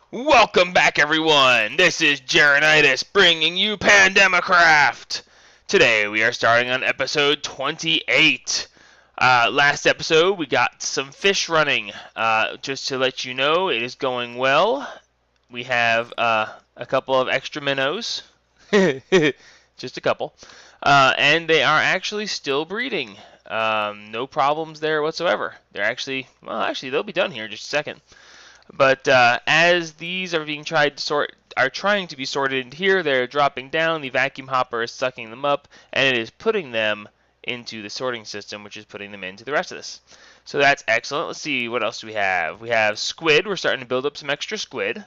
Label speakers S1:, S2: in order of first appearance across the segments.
S1: Welcome back, everyone. This is Jeronitis bringing you Pandemicraft. Today we are starting on episode 28. Last episode we got some fish running. Just to let you know, it is going well. We have a couple of extra minnows, just a couple, and they are actually still breeding. No problems there whatsoever. They're actually, they'll be done here in just a second. But as these are being trying to be sorted into here, they're dropping down. The vacuum hopper is sucking them up, and it is putting them into the sorting system, which is putting them into the rest of this. So that's excellent. Let's see, what else do we have? We have squid. We're starting to build up some extra squid.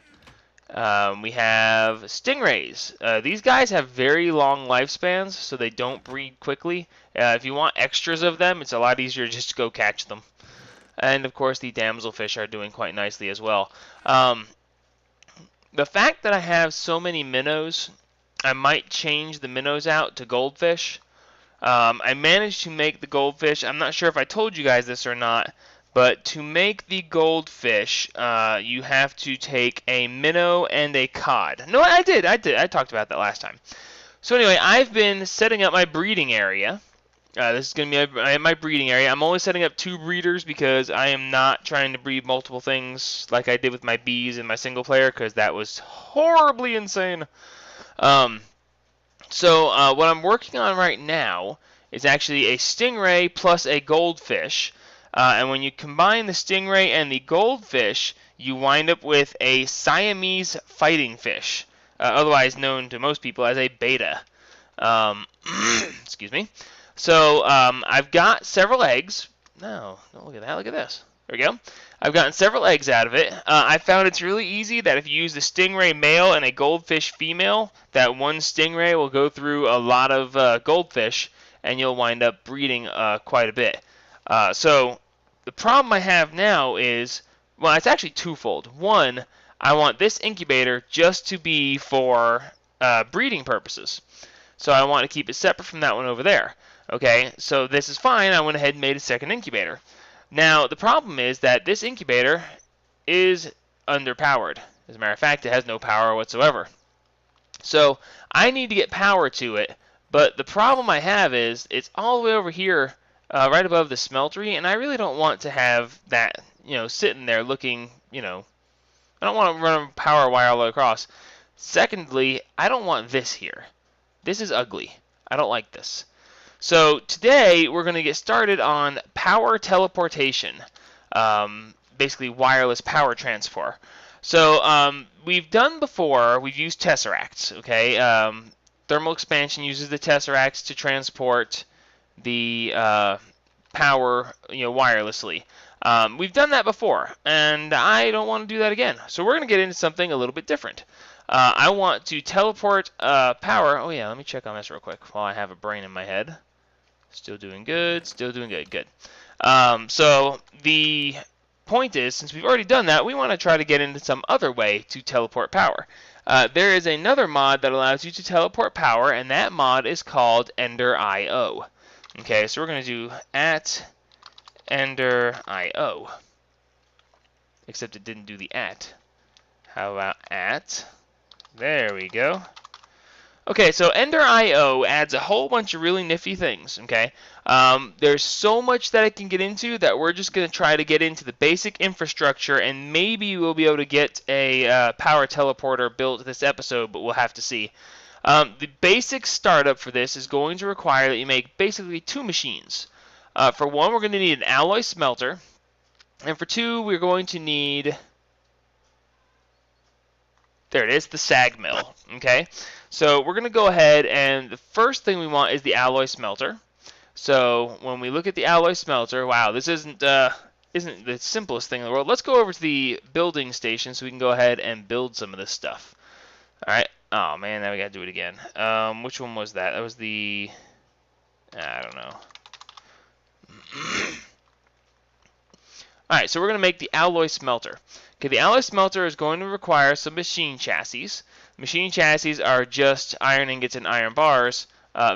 S1: We have stingrays. These guys have very long lifespans, so they don't breed quickly. If you want extras of them, it's a lot easier just to go catch them. And of course, the damselfish are doing quite nicely as well. The fact that I have so many minnows, I might change the minnows out to goldfish. I managed to make the goldfish. I'm not sure if I told you guys this or not, but to make the goldfish, you have to take a minnow and a cod. No, I did. I talked about that last time. So anyway, I've been setting up my breeding area. This is going to be my breeding area. I'm only setting up 2 breeders because I am not trying to breed multiple things like I did with my bees in my single player, because that was horribly insane. So what I'm working on right now is actually a stingray plus a goldfish. And when you combine the stingray and the goldfish, you wind up with a Siamese fighting fish, otherwise known to most people as a beta. Excuse me. So I've got several eggs. No, look at that. Look at this. There we go. I've gotten several eggs out of it. I found it's really easy that if you use the stingray male and a goldfish female, that one stingray will go through a lot of goldfish, and you'll wind up breeding quite a bit. So the problem I have now is, well, it's actually twofold. One, I want this incubator just to be for breeding purposes. So I want to keep it separate from that one over there. Okay, so this is fine. I went ahead and made a second incubator. Now, the problem is that this incubator is underpowered. As a matter of fact, it has no power whatsoever. So I need to get power to it, but the problem I have is it's all the way over here, right above the smeltery, and I really don't want to have that, sitting there looking, I don't want to run a power wire all the way across. Secondly, I don't want this here. This is ugly. I don't like this. So today we're going to get started on power teleportation, basically wireless power transfer. So we've done before, we've used tesseracts, okay? Thermal expansion uses the tesseracts to transport the power, wirelessly. We've done that before, and I don't want to do that again. So we're going to get into something a little bit different. I want to teleport power. Oh yeah, let me check on this real quick while I have a brain in my head. Still doing good, good. So the point is, since we've already done that, we want to try to get into some other way to teleport power. There is another mod that allows you to teleport power, and that mod is called Ender.io. Okay, so we're going to do @Ender.io. Except it didn't do the @. How about @? There we go. Okay, so Ender.io adds a whole bunch of really nifty things, okay? There's so much that it can get into that we're just going to try to get into the basic infrastructure, and maybe we'll be able to get a power teleporter built this episode, but we'll have to see. The basic startup for this is going to require that you make basically 2 machines. For one, we're going to need an alloy smelter, and for 2, we're going to need... There it is, the sag mill, okay? So we're going to go ahead, and the first thing we want is the alloy smelter. So when we look at the alloy smelter, wow, this isn't the simplest thing in the world. Let's go over to the building station so we can go ahead and build some of this stuff. All right. Oh, man, now we got to do it again. Which one was that? That was the... I don't know. Alright, so we're going to make the alloy smelter. Okay, the alloy smelter is going to require some machine chassis. Machine chassis are just iron ingots and iron bars,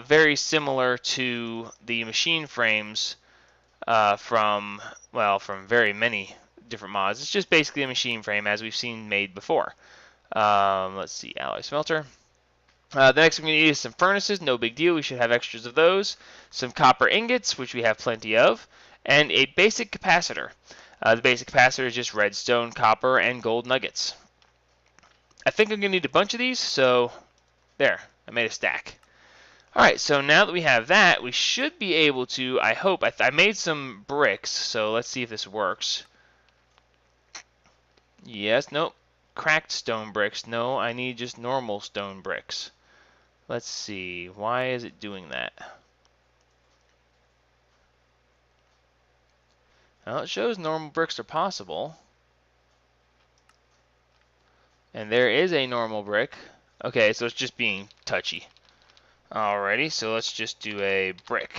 S1: very similar to the machine frames from very many different mods. It's just basically a machine frame as we've seen made before. Let's see, alloy smelter. The next thing we need is some furnaces, no big deal, we should have extras of those. Some copper ingots, which we have plenty of, and a basic capacitor. The basic capacitor is just redstone, copper, and gold nuggets. I think I'm going to need a bunch of these, so there, I made a stack. Alright, so now that we have that, we should be able to, I hope, I made some bricks, so let's see if this works. Yes, nope, cracked stone bricks. No, I need just normal stone bricks. Let's see, why is it doing that? Well, it shows normal bricks are possible. And there is a normal brick. Okay, so it's just being touchy. Alrighty, so let's just do a brick.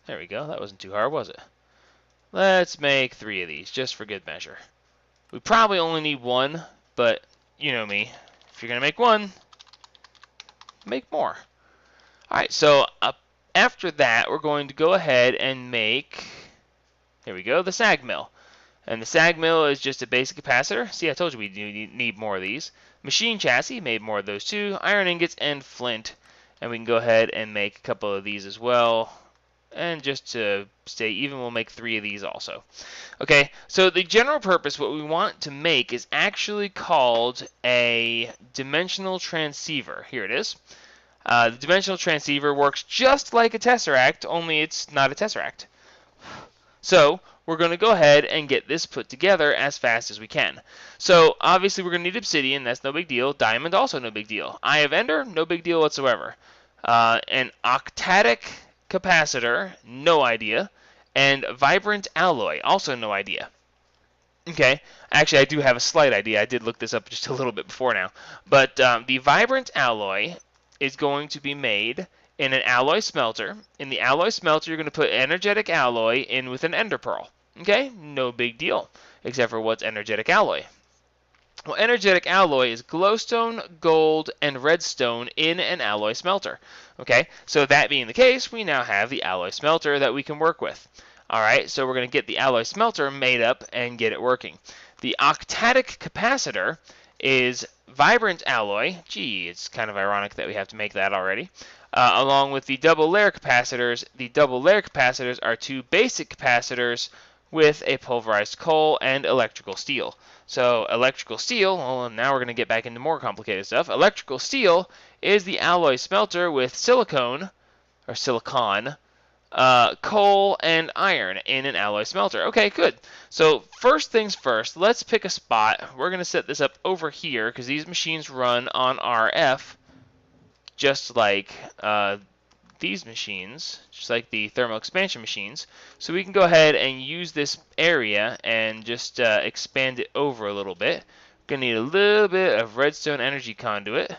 S1: There we go, that wasn't too hard, was it? Let's make 3 of these, just for good measure. We probably only need 1, but you know me. If you're going to make 1, make more. Alright, so after that, we're going to go ahead and make, here we go, the sag mill. And the sag mill is just a basic capacitor. See, I told you we need more of these. Machine chassis, made more of those too. Iron ingots and flint. And we can go ahead and make a couple of these as well. And just to stay even, we'll make 3 of these also. Okay, so the general purpose, what we want to make is actually called a dimensional transceiver. Here it is. The dimensional transceiver works just like a tesseract, only it's not a tesseract. So we're going to go ahead and get this put together as fast as we can. So obviously we're going to need obsidian, that's no big deal. Diamond, also no big deal. Eye of Ender, no big deal whatsoever. An octadic capacitor, no idea. And vibrant alloy, also no idea. Okay, actually I do have a slight idea. I did look this up just a little bit before now. But the vibrant alloy is going to be made in an alloy smelter. In the alloy smelter, you're going to put energetic alloy in with an ender pearl. Okay, no big deal, except for what's energetic alloy. Well, energetic alloy is glowstone, gold, and redstone in an alloy smelter. Okay, so that being the case, we now have the alloy smelter that we can work with. Alright, so we're going to get the alloy smelter made up and get it working. The octadic capacitor is vibrant alloy. Gee, it's kind of ironic that we have to make that already. Along with the double layer capacitors. The double layer capacitors are 2 basic capacitors with a pulverized coal and electrical steel. So electrical steel, well, now we're going to get back into more complicated stuff. Electrical steel is the alloy smelter with silicon, coal, and iron in an alloy smelter. Okay, good. So first things first, let's pick a spot. We're going to set this up over here because these machines run on RF, just like these machines, just like the thermal expansion machines. So we can go ahead and use this area and just expand it over a little bit. We're going to need a little bit of redstone energy conduit,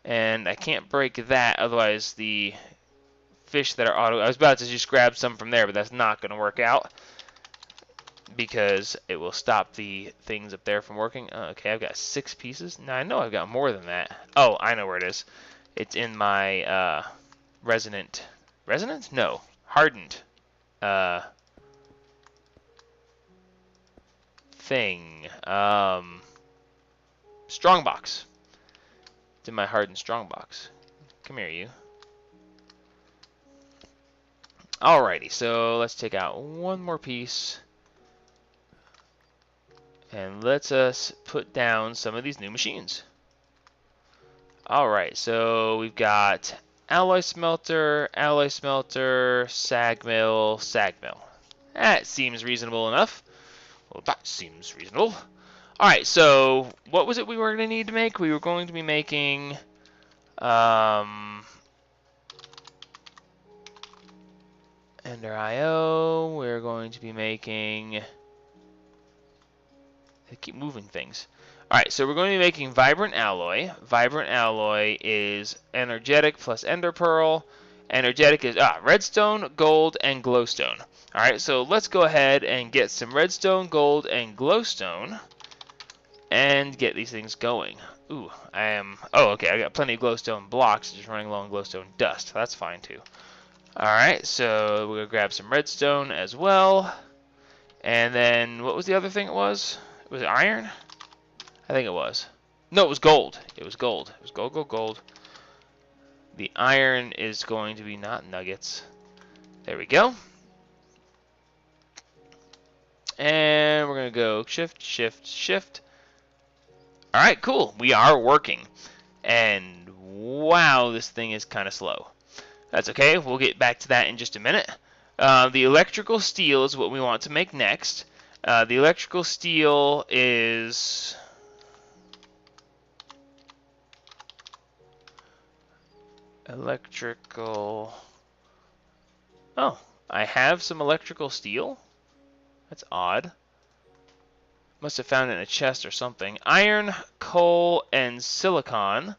S1: and I can't break that, otherwise the fish that are auto... I was about to just grab some from there, but that's not going to work out because it will stop the things up there from working. Okay, I've got 6 pieces. Now I know I've got more than that. Oh, I know where it is. It's in my hardened thing. Strongbox. It's in my hardened strongbox. Come here, you. Alrighty, so let's take out one more piece. And let's us put down some of these new machines. Alright, so we've got alloy smelter, sag mill. That seems reasonable enough. Well, that seems reasonable. Alright, so what was it we were going to need to make? We were going to be making... Ender IO, we're going to be making... I keep moving things. Alright, so we're going to be making vibrant alloy. Vibrant alloy is energetic plus ender pearl. Energetic is redstone, gold, and glowstone. Alright, so let's go ahead and get some redstone, gold, and glowstone and get these things going. Ooh, I got plenty of glowstone blocks, just running low on glowstone dust. That's fine too. Alright, so we're going to grab some redstone as well. And then, what was the other thing it was? Was it iron? I think it was. No, it was gold. It was gold. It was gold, gold, gold. The iron is going to be not nuggets. There we go. And we're going to go shift, shift, shift. Alright, cool. We are working. And wow, this thing is kind of slow. That's okay. We'll get back to that in just a minute. The electrical steel is what we want to make next. The electrical steel is... Electrical... Oh, I have some electrical steel? That's odd. Must have found it in a chest or something. Iron, coal, and silicon.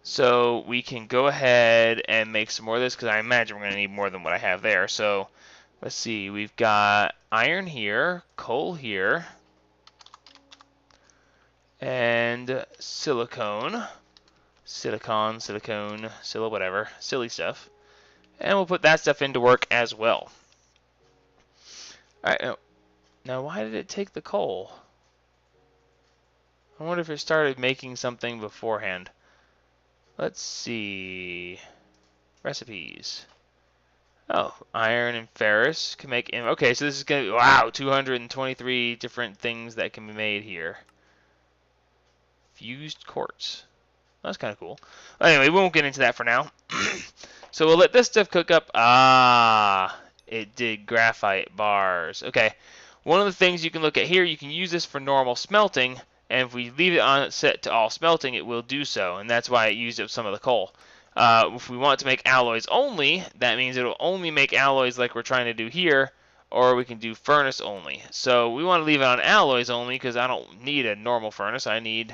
S1: So we can go ahead and make some more of this, because I imagine we're going to need more than what I have there. So let's see. We've got iron here, coal here, and silicone. Silicon, silicone, whatever. Silly stuff. And we'll put that stuff into work as well. Alright, now why did it take the coal? I wonder if it started making something beforehand. Let's see. Recipes. Oh, iron and ferrous can make... Okay, so this is going to be... Wow, 223 different things that can be made here. Fused quartz. That's kind of cool. Anyway, we won't get into that for now. So we'll let this stuff cook up. Ah, it did graphite bars. Okay, one of the things you can look at here, you can use this for normal smelting, and if we leave it on set to all smelting, it will do so, and that's why it used up some of the coal. If we want to make alloys only, that means it'll only make alloys like we're trying to do here, or we can do furnace only. So we want to leave it on alloys only because I don't need a normal furnace. I need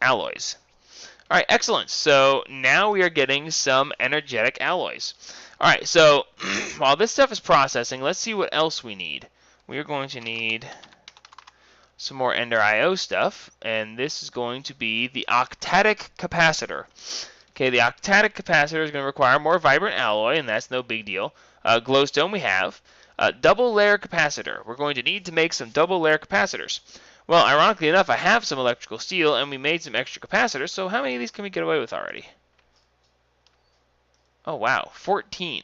S1: alloys. All right, excellent. So now we are getting some energetic alloys. All right, so while this stuff is processing, let's see what else we need. We are going to need some more Ender IO stuff, and this is going to be the octadic capacitor. Okay, the octadic capacitor is going to require more vibrant alloy, and that's no big deal. Glowstone we have. Double layer capacitor. We're going to need to make some double layer capacitors. Well, ironically enough, I have some electrical steel, and we made some extra capacitors, so how many of these can we get away with already? Oh, wow, 14.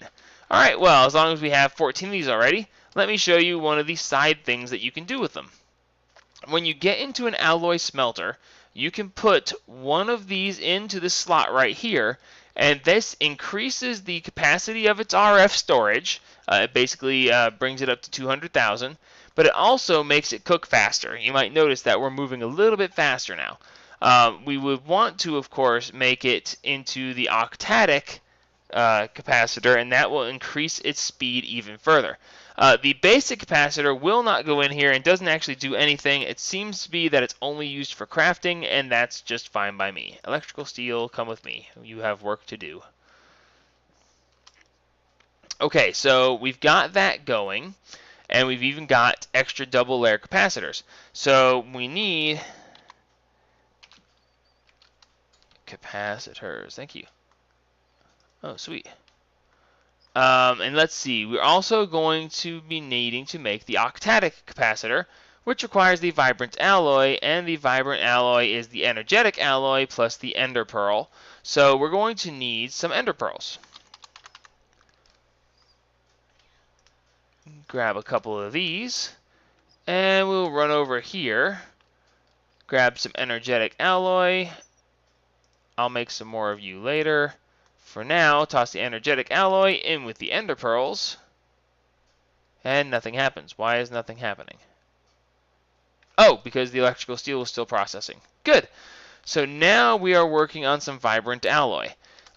S1: All right, well, as long as we have 14 of these already, let me show you one of the side things that you can do with them. When you get into an alloy smelter, you can put one of these into the slot right here, and this increases the capacity of its RF storage. It basically brings it up to 200,000. But it also makes it cook faster. You might notice that we're moving a little bit faster now. We would want to, of course, make it into the octadic capacitor, and that will increase its speed even further. The basic capacitor will not go in here and doesn't actually do anything. It seems to be that it's only used for crafting, and that's just fine by me. Electrical steel, come with me. You have work to do. Okay, so we've got that going. And we've even got extra double layer capacitors. So we need capacitors. Thank you. Oh, sweet. And let's see. We're also going to be needing to make the octadic capacitor, which requires the vibrant alloy. And the vibrant alloy is the energetic alloy plus the ender pearl. So we're going to need some ender pearls. Grab a couple of these, and we'll run over here, grab some energetic alloy. I'll make some more of you later. For now, toss the energetic alloy in with the ender pearls, and nothing happens. Why is nothing happening? Oh, because the electrical steel is still processing. Good. So now we are working on some vibrant alloy.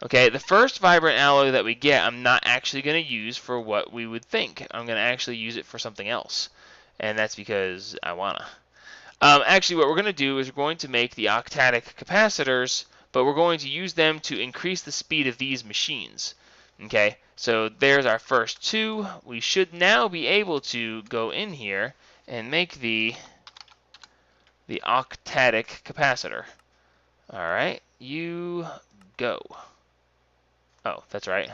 S1: Okay, the first vibrant alloy that we get, I'm not actually going to use for what we would think. I'm going to actually use it for something else. And that's because I want to. Actually, what we're going to do is we're going to make the octadic capacitors, but we're going to use them to increase the speed of these machines. Okay, so there's our first two. We should now be able to go in here and make the octadic capacitor. All right, you go. Oh, that's right.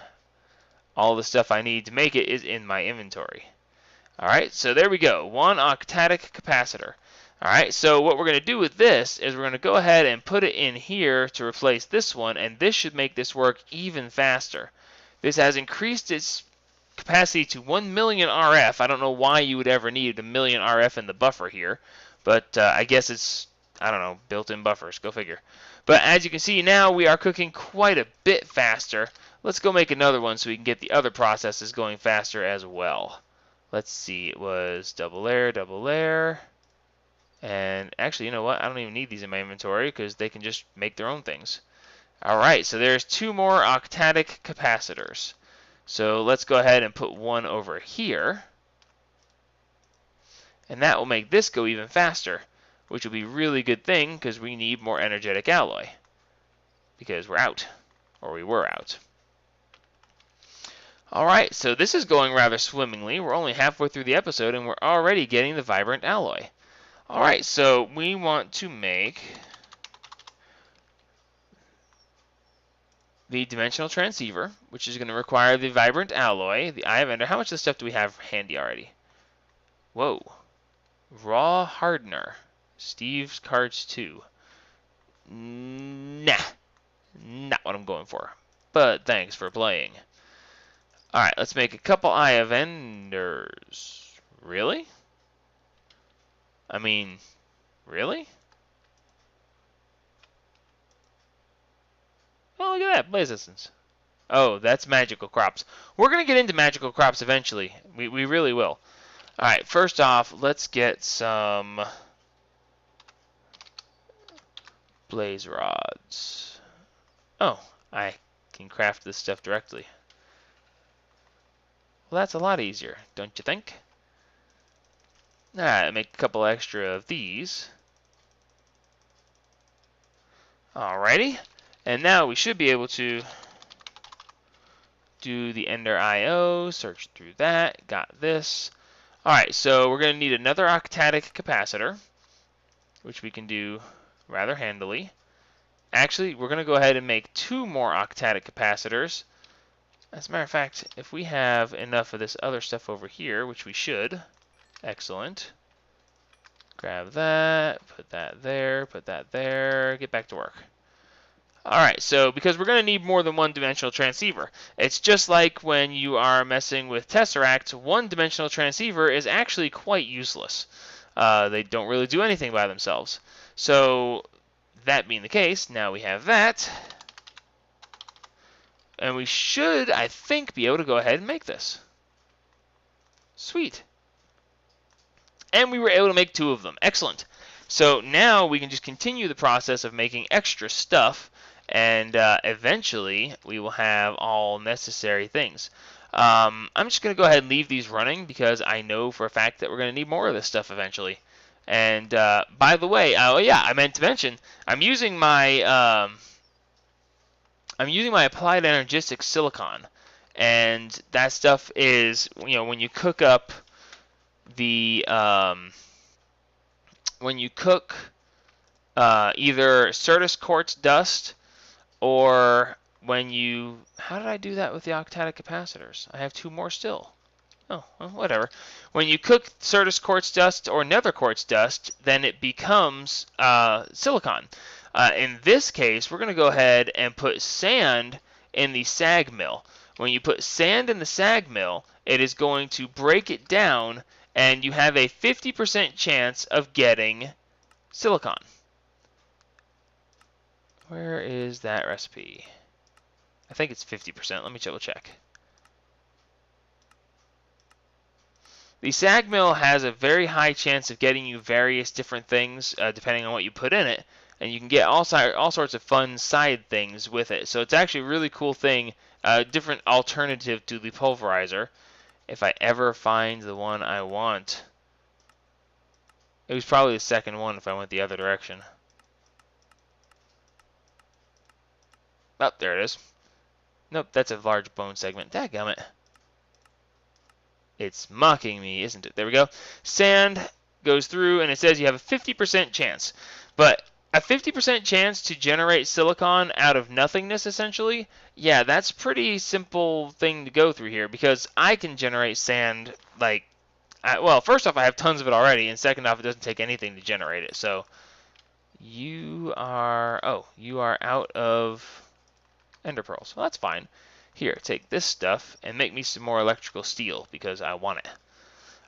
S1: all the stuff I need to make it is in my inventory. Alright, so there we go. 1 octadic capacitor. Alright, so what we're going to do with this is we're going to go ahead and put it in here to replace this one, and this should make this work even faster. This has increased its capacity to 1 million RF. I don't know why you would ever need a million RF in the buffer here, but I guess it's, I don't know, built-in buffers. Go figure. But as you can see now, we are cooking quite a bit faster. Let's go make another one so we can get the other processes going faster as well. Let's see, it was double layer, and actually, you know what? I don't even need these in my inventory because they can just make their own things. Alright, so there's 2 more octadic capacitors. So let's go ahead and put one over here, and that will make this go even faster, which will be a really good thing because we need more energetic alloy, because we're out, or we were out. Alright, so this is going rather swimmingly. We're only halfway through the episode and we're already getting the vibrant alloy. Alright, so we want to make the dimensional transceiver, which is going to require the vibrant alloy, the eye of ender. How much of this stuff do we have handy already? Whoa. Raw hardener. Steve's cards 2. Nah. Not what I'm going for. But thanks for playing. Alright, let's make a couple eye of enders. Really? I mean, really? Oh, look at that. Blaze distance. Oh, that's magical crops. We're going to get into magical crops eventually. We really will. Alright, first off, let's get some blaze rods. Oh, I can craft this stuff directly. Well, that's a lot easier, don't you think? Alright, make a couple extra of these. Alrighty. And now we should be able to do the Ender IO, search through that, got this. Alright, so we're going to need another octadic capacitor, which we can do rather handily. Actually, we're going to go ahead and make 2 more octadic capacitors. As a matter of fact, if we have enough of this other stuff over here, which we should, excellent. Grab that, put that there, get back to work. Alright, so because we're going to need more than one dimensional transceiver. It's just like when you are messing with Tesseract, one dimensional transceiver is actually quite useless. They don't really do anything by themselves. So, that being the case, now we have that. And we should, I think, be able to go ahead and make this. Sweet. And we were able to make 2 of them. Excellent. So now we can just continue the process of making extra stuff, and eventually we will have all necessary things. I'm just going to go ahead and leave these running because I know for a fact that we're going to need more of this stuff eventually. And by the way, oh yeah, I meant to mention, I'm using my applied energistic silicon, and that stuff is, you know, when you cook up the either Certus quartz dust, or when you, how did I do that with the octadic capacitors? I have 2 more still. Oh, well, whatever. When you cook Certus quartz dust or nether quartz dust, then it becomes silicon. In this case, we're going to go ahead and put sand in the sag mill. When you put sand in the sag mill, it is going to break it down, and you have a 50% chance of getting silicon. Where is that recipe? I think it's 50%. Let me double check. The sag mill has a very high chance of getting you various different things depending on what you put in it. And you can get all sorts of fun side things with it. So it's actually a really cool thing, different alternative to the pulverizer. If I ever find the one I want. It was probably the second one if I went the other direction. Oh, there it is. Nope, that's a large bone segment. Dadgummit. It's mocking me, isn't it? There we go. Sand goes through, and it says you have a 50% chance. But a 50% chance to generate silicon out of nothingness, essentially. Yeah, that's a pretty simple thing to go through here, because I can generate sand, like, well, first off, I have tons of it already, and second off, it doesn't take anything to generate it. So you are, oh, you are out of ender pearls. Well, that's fine. Here, take this stuff and make me some more electrical steel, because I want it.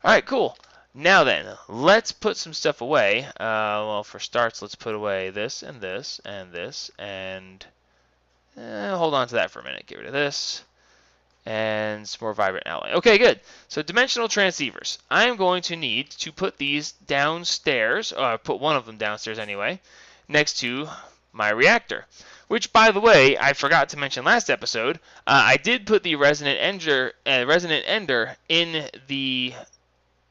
S1: All right, cool. Now then, let's put some stuff away. Well, for starts, let's put away this and this and this, and hold on to that for a minute. Get rid of this and some more vibrant alloy. Okay, good. So dimensional transceivers. I am going to need to put these downstairs, or put one of them downstairs anyway, next to my reactor. Which, by the way, I forgot to mention last episode. I did put the resonant ender in the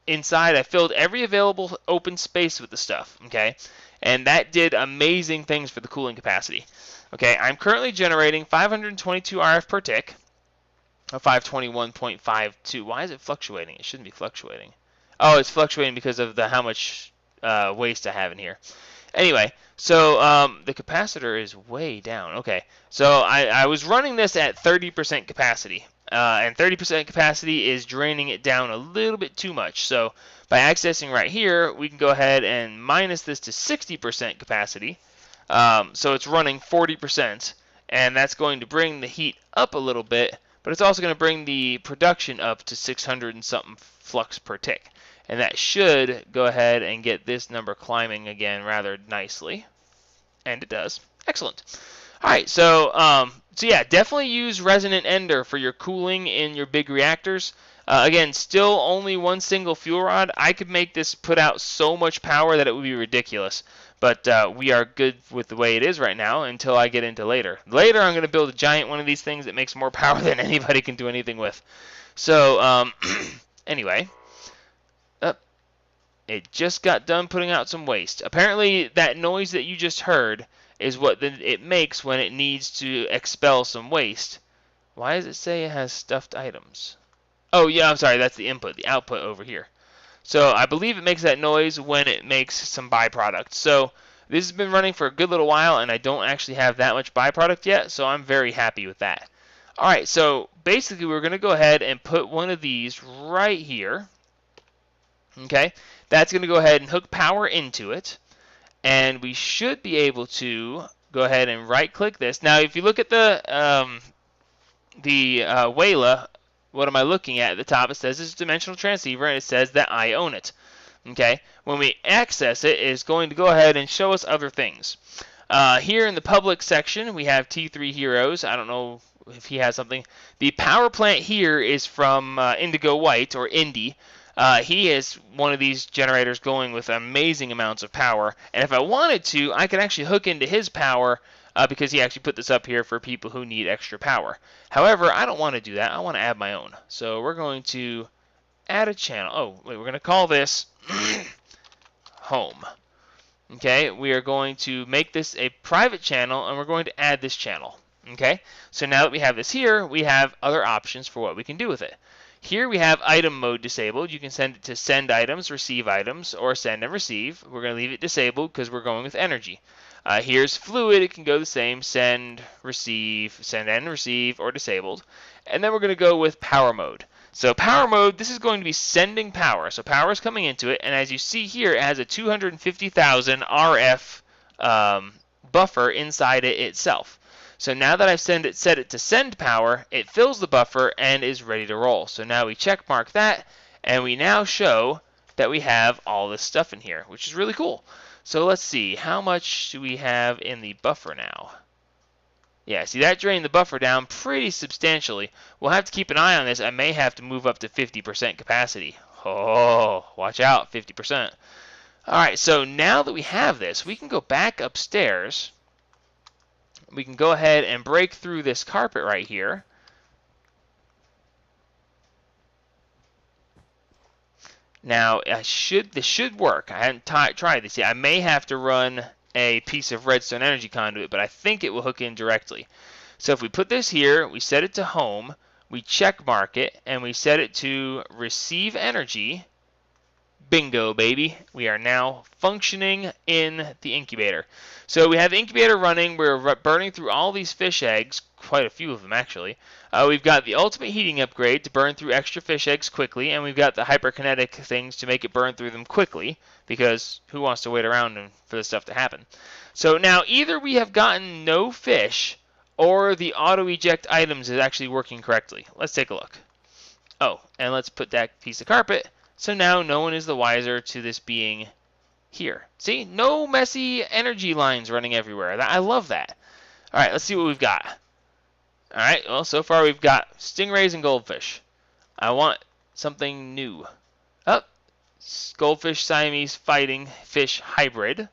S1: inside. I filled every available open space with the stuff, okay? And that did amazing things for the cooling capacity. Okay, I'm currently generating 522 RF per tick, 521.52. Why is it fluctuating? It shouldn't be fluctuating. Oh, it's fluctuating because of how much waste I have in here. Anyway, so the capacitor is way down. Okay, so I was running this at 30% capacity. And 30% capacity is draining it down a little bit too much. So by accessing right here, we can go ahead and minus this to 60% capacity. So it's running 40%, and that's going to bring the heat up a little bit, but it's also going to bring the production up to 600 and something flux per tick. And that should go ahead and get this number climbing again rather nicely. And it does. Excellent. All right, so yeah, definitely use resonant ender for your cooling in your big reactors. Again, still only one single fuel rod. I could make this put out so much power that it would be ridiculous. But we are good with the way it is right now until I get into later. Later, I'm going to build a giant one of these things that makes more power than anybody can do anything with. So, anyway. It just got done putting out some waste. Apparently, that noise that you just heard is what it makes when it needs to expel some waste. Why does it say it has stuffed items? Oh, yeah, I'm sorry. That's the input, the output over here. So I believe it makes that noise when it makes some byproduct. So this has been running for a good little while, and I don't actually have that much byproduct yet, so I'm very happy with that. All right, so basically we're going to go ahead and put one of these right here. Okay, that's going to go ahead and hook power into it, and we should be able to go ahead and right-click this. Now, if you look at the WAILA, what am I looking at the top? It says it's a dimensional transceiver, and it says that I own it. Okay, when we access it, it's going to go ahead and show us other things. Here in the public section, we have T3 Heroes. I don't know if he has something. The power plant here is from Indigo White, or Indy. He is one of these generators going with amazing amounts of power, and if I wanted to, I could actually hook into his power because he actually put this up here for people who need extra power. However, I don't want to do that. I want to add my own. So we're going to add a channel. Oh, wait, we're going to call this Home. Okay, we are going to make this a private channel, and we're going to add this channel. Okay, so now that we have this here, we have other options for what we can do with it. Here we have item mode disabled. You can send it to send items, receive items, or send and receive. We're going to leave it disabled because we're going with energy. Here's fluid. It can go the same, send and receive, or disabled. And then we're going to go with power mode. So power mode, this is going to be sending power. So power is coming into it, and as you see here, it has a 250,000 RF buffer inside it itself. So now that I've set it to send power, it fills the buffer and is ready to roll. So now we check mark that, and we now show that we have all this stuff in here, which is really cool. So let's see, how much do we have in the buffer now? Yeah, see, that drained the buffer down pretty substantially. We'll have to keep an eye on this. I may have to move up to 50% capacity. Oh, watch out, 50%. All right, so now that we have this, we can go back upstairs. We can go ahead and break through this carpet right here. Now, this should work. I haven't tried this yet. I may have to run a piece of redstone energy conduit, but I think it will hook in directly. So if we put this here, we set it to home, we check mark it, and we set it to receive energy, Bingo, baby. We are now functioning in the incubator. So we have the incubator running. We're burning through all these fish eggs, quite a few of them actually. We've got the ultimate heating upgrade to burn through extra fish eggs quickly, and we've got the hyperkinetic things to make it burn through them quickly, because who wants to wait around for this stuff to happen? So now either we have gotten no fish, or the auto-eject items is actually working correctly. Let's take a look. Oh, and let's put that piece of carpet. So now no one is the wiser to this being here. See? No messy energy lines running everywhere. I love that. Alright, let's see what we've got. Alright, well, so far we've got stingrays and goldfish. I want something new. Oh, goldfish Siamese fighting fish hybrid.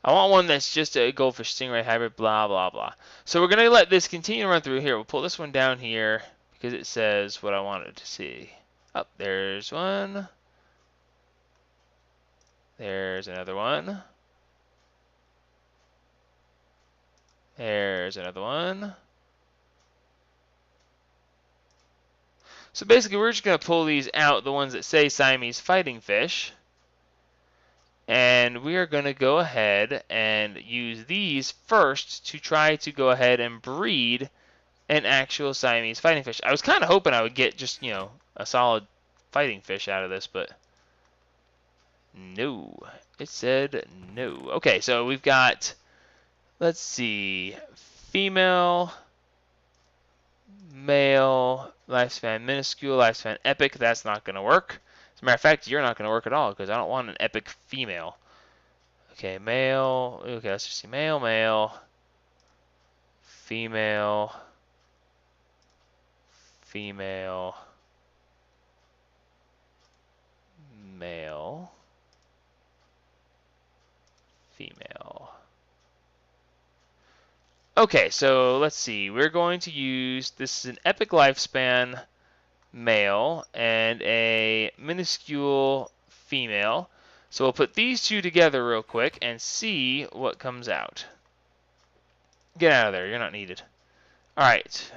S1: I want one that's just a goldfish stingray hybrid, blah, blah, blah. So we're going to let this continue to run through here. We'll pull this one down here because it says what I wanted to see. Oh, there's one. There's another one. There's another one. So basically, we're just going to pull these out, the ones that say Siamese fighting fish. And we are going to go ahead and use these first to try to go ahead and breed an actual Siamese fighting fish. I was kind of hoping I would get just, you know, a solid fighting fish out of this, but no. It said no. Okay, so we've got, let's see, female, male, lifespan minuscule, lifespan epic. That's not going to work. As a matter of fact, you're not going to work at all because I don't want an epic female. Okay, male. Okay, let's just see male, male, female, female, male, female. Okay, so let's see. We're going to use, this is an epic lifespan male and a minuscule female. So we'll put these two together real quick and see what comes out. Get out of there, you're not needed. Alright,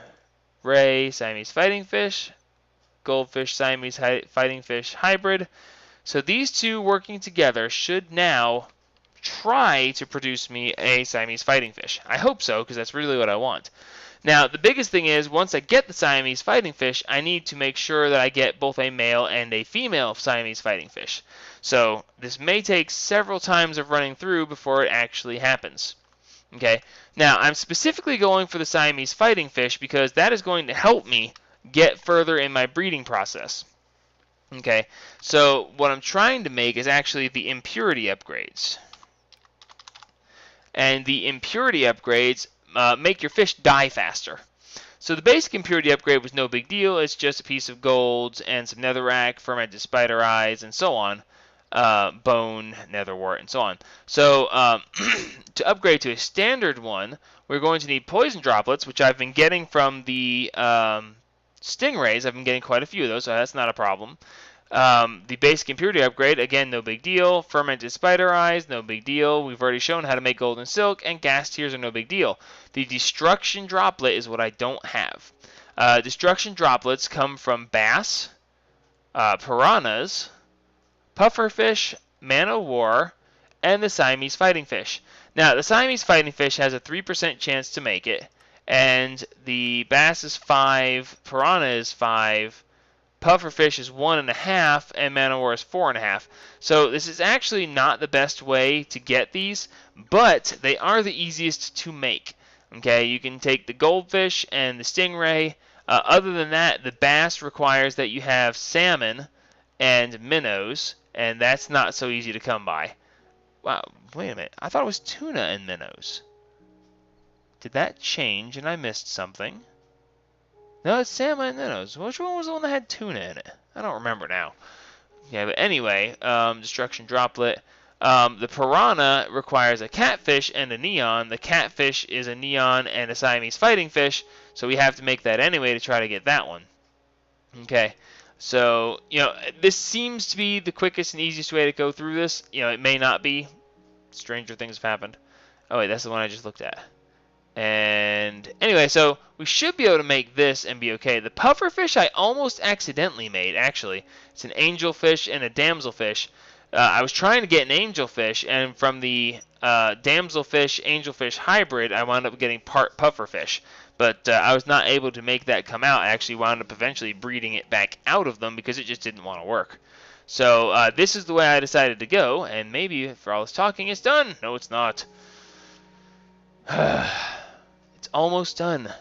S1: Ray, Siamese fighting fish, goldfish, Siamese fighting fish hybrid. So these two working together should now try to produce me a Siamese fighting fish. I hope so, because that's really what I want. Now, the biggest thing is, once I get the Siamese fighting fish, I need to make sure that I get both a male and a female Siamese fighting fish. So, this may take several times of running through before it actually happens. Okay, now, I'm specifically going for the Siamese fighting fish because that is going to help me get further in my breeding process. Okay, so what I'm trying to make is actually the impurity upgrades. And the impurity upgrades make your fish die faster. So the basic impurity upgrade was no big deal. It's just a piece of gold and some netherrack, fermented spider eyes, and so on. Bone, netherwort, and so on. So to upgrade to a standard one, we're going to need poison droplets, which I've been getting from the stingrays. I've been getting quite a few of those, so that's not a problem. The basic impurity upgrade, again, no big deal. Fermented spider eyes, no big deal. We've already shown how to make golden silk, and gas tears are no big deal. The destruction droplet is what I don't have. Destruction droplets come from bass, piranhas, pufferfish, man-o'-war, and the Siamese fighting fish. Now, the Siamese fighting fish has a 3% chance to make it, and the bass is 5, piranha is 5, pufferfish is 1.5, and man-o'-war is 4.5. So this is actually not the best way to get these, but they are the easiest to make. Okay, you can take the goldfish and the stingray. Other than that, the bass requires that you have salmon and minnows, and that's not so easy to come by. Wow, wait a minute. I thought it was tuna and minnows. Did that change and I missed something? No, it's salmon and minnows. Which one was the one that had tuna in it? I don't remember now. Yeah, but anyway, destruction droplet. The piranha requires a catfish and a neon. The catfish is a neon and a Siamese fighting fish, so we have to make that anyway to try to get that one. Okay, so, you know, this seems to be the quickest and easiest way to go through this. You know, it may not be. Stranger things have happened. Oh, wait, that's the one I just looked at. And anyway, so we should be able to make this and be okay. The pufferfish I almost accidentally made, actually. It's an angelfish and a damselfish. I was trying to get an angelfish, and from the damselfish-angelfish hybrid, I wound up getting part pufferfish. But I was not able to make that come out. I actually wound up eventually breeding it back out of them because it just didn't want to work. So this is the way I decided to go, and maybe for all this talking, it's done. No, it's not. It's almost done.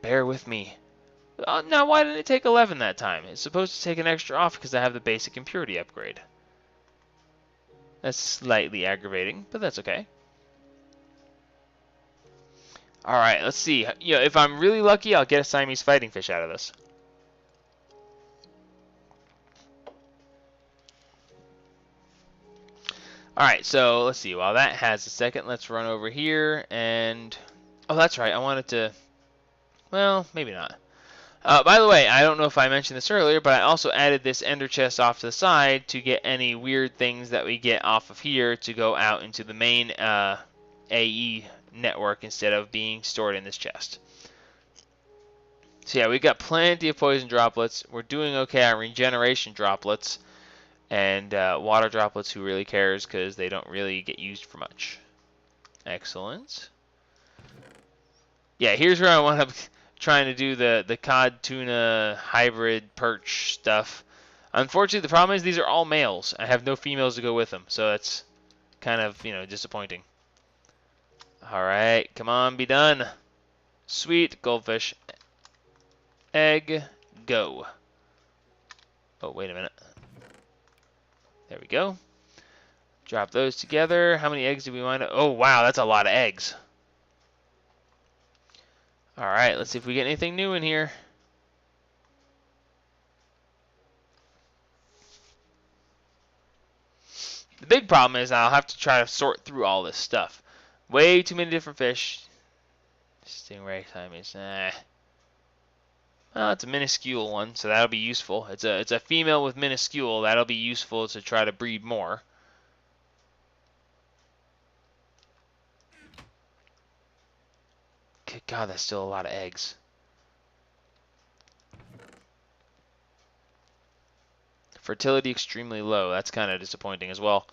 S1: Bear with me. Now, why didn't it take 11 that time? It's supposed to take an extra off because I have the basic impurity upgrade. That's slightly aggravating, but that's okay. Alright, let's see. If I'm really lucky, I'll get a Siamese fighting fish out of this. Alright, so let's see. While that has a second, let's run over here and... Oh, that's right. I wanted to... Well, maybe not. By the way, I don't know if I mentioned this earlier, but I also added this ender chest off to the side to get any weird things that we get off of here to go out into the main AE network instead of being stored in this chest. So yeah, we got plenty of poison droplets. We're doing okay on regeneration droplets. And water droplets, who really cares, because they don't really get used for much. Excellent. Yeah, here's where I want to... trying to do the cod tuna hybrid perch stuff. Unfortunately, the problem is these are all males. I have no females to go with them, so that's kind of, disappointing. Alright, come on, be done. Sweet, goldfish. Egg, go. Oh, wait a minute. There we go. Drop those together. How many eggs do we wind up? Oh, wow, that's a lot of eggs. Alright, let's see if we get anything new in here. The big problem is I'll have to try to sort through all this stuff. Way too many different fish. Stingray, Siamese, Well, it's a minuscule one, so that'll be useful. It's a female with minuscule. That'll be useful to try to breed more. Good God, that's still a lot of eggs. Fertility extremely low. That's kind of disappointing as well.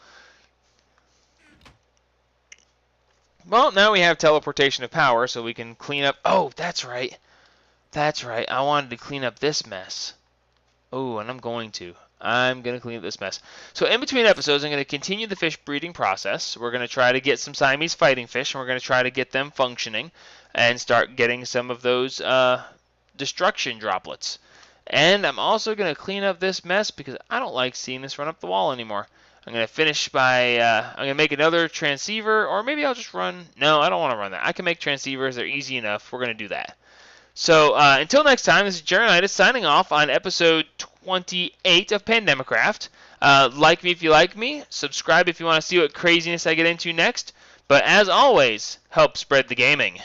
S1: Well, now we have teleportation of power, so we can clean up... Oh, that's right. That's right. I wanted to clean up this mess. Oh, and I'm going to. I'm going to clean up this mess. So in between episodes, I'm going to continue the fish breeding process. We're going to try to get some Siamese fighting fish, and we're going to try to get them functioning and start getting some of those destruction droplets. And I'm also going to clean up this mess because I don't like seeing this run up the wall anymore. I'm going to finish by, I'm going to make another transceiver, or maybe I'll just run, no, I don't want to run that. I can make transceivers, they're easy enough, we're going to do that. So, until next time, this is Jeronitis signing off on episode 28 of Pandemicraft. Like me if you like me, subscribe if you want to see what craziness I get into next, but as always, help spread the gaming.